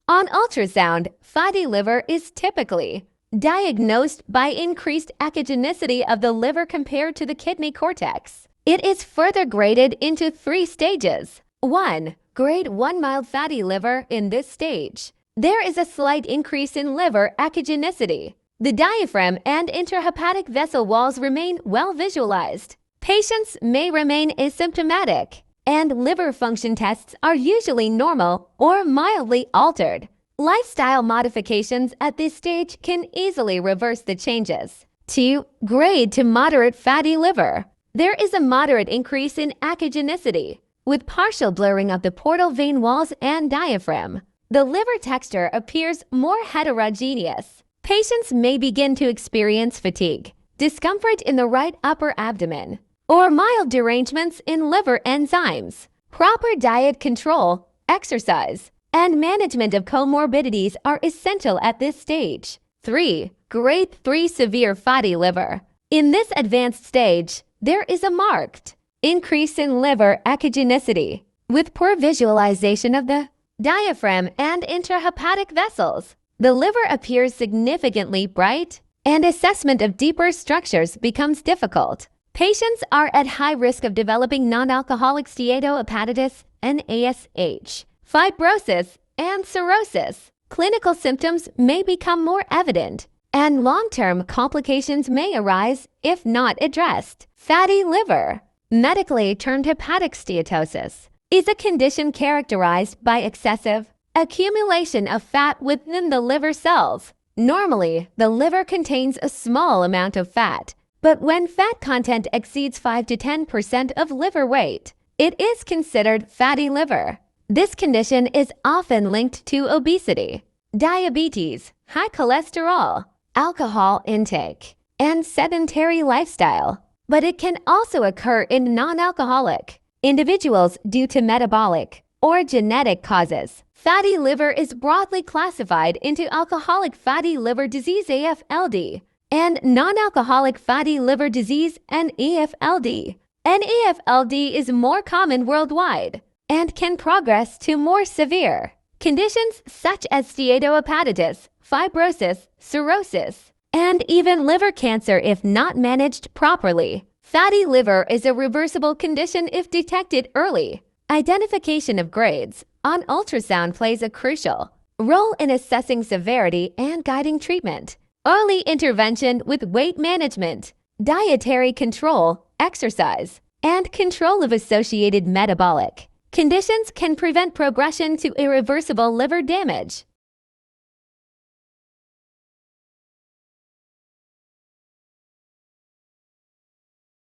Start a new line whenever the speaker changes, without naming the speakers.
On ultrasound, fatty liver is typically diagnosed by increased acidonicity of the liver compared to the kidney cortex. It is further graded into 3 stages. 1. Grade 1 mild fatty liver. In this stage, there is a slight increase in liver acidonicity. The diaphragm and intrahepatic vessel walls remain well visualized. Patients may remain asymptomatic, and liver function tests are usually normal or mildly altered. Lifestyle modifications at this stage can easily reverse the changes. 2. Grade to moderate fatty liver. There is a moderate increase in acidonicity, with partial blurring of the portal vein walls and diaphragm. The liver texture appears more heterogeneous. Patients may begin to experience fatigue, discomfort in the right upper abdomen, or mild derangements in liver enzymes. Proper diet control, exercise, and management of comorbidities are essential at this stage. 3. Grade 3 severe fatty liver. In this advanced stage, there is a marked increase in liver acidonicity, with poor visualization of the diaphragm and intrahepatic vessels. The liver appears significantly bright, and assessment of deeper structures becomes difficult. Patients are at high risk of developing non-alcoholic steatohepatitis, NASH, fibrosis, and cirrhosis. Clinical symptoms may become more evident, and long-term complications may arise if not addressed. Fatty liver, medically termed hepatic steatosis, is a condition characterized by excessive accumulation of fat within the liver cells. Normally, the liver contains a small amount of fat, but when fat content exceeds 5 to 10% of liver weight, it is considered fatty liver. This condition is often linked to obesity, diabetes, high cholesterol, alcohol intake, and sedentary lifestyle. But it can also occur in non-alcoholic individuals due to metabolic or genetic causes. Fatty liver is broadly classified into alcoholic fatty liver disease (AFLD) and non-alcoholic fatty liver disease (NAFLD). NAFLD is more common worldwide and can progress to more severe conditions such as steatohepatitis, fibrosis, cirrhosis, and even liver cancer if not managed properly. Fatty liver is a reversible condition if detected early. Identification of grades on ultrasound plays a crucial role in assessing severity and guiding treatment. Early intervention with weight management, dietary control, exercise, and control of associated metabolic conditions can prevent progression to irreversible liver damage.